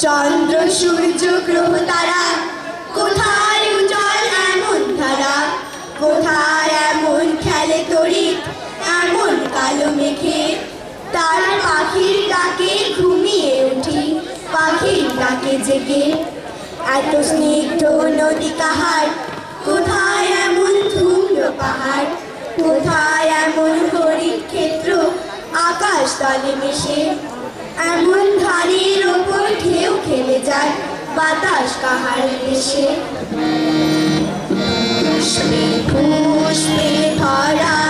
চন্দ্র সূর্য গ্রহ তারা কোথায় উজ্জ্বল এমন ধারা, কোথায় এমন খেলে তড়িৎ এমন কালো মেঘে। তার পাখির ডাকে ঘুমিয়ে উঠি, পাখির ডাকে জেগে। এত স্নিগ্ধ নদী কাহার, কোথায় এমন ধুম্র পাহাড়, কোথায় এমন হরিৎ ক্ষেত্র আকাশ তলে মিশে। এমন ধারের ওপর ঢেউ খেলে যায় বাতাস কাহার দেশে। পুষ্পে পুষ্পে ভরা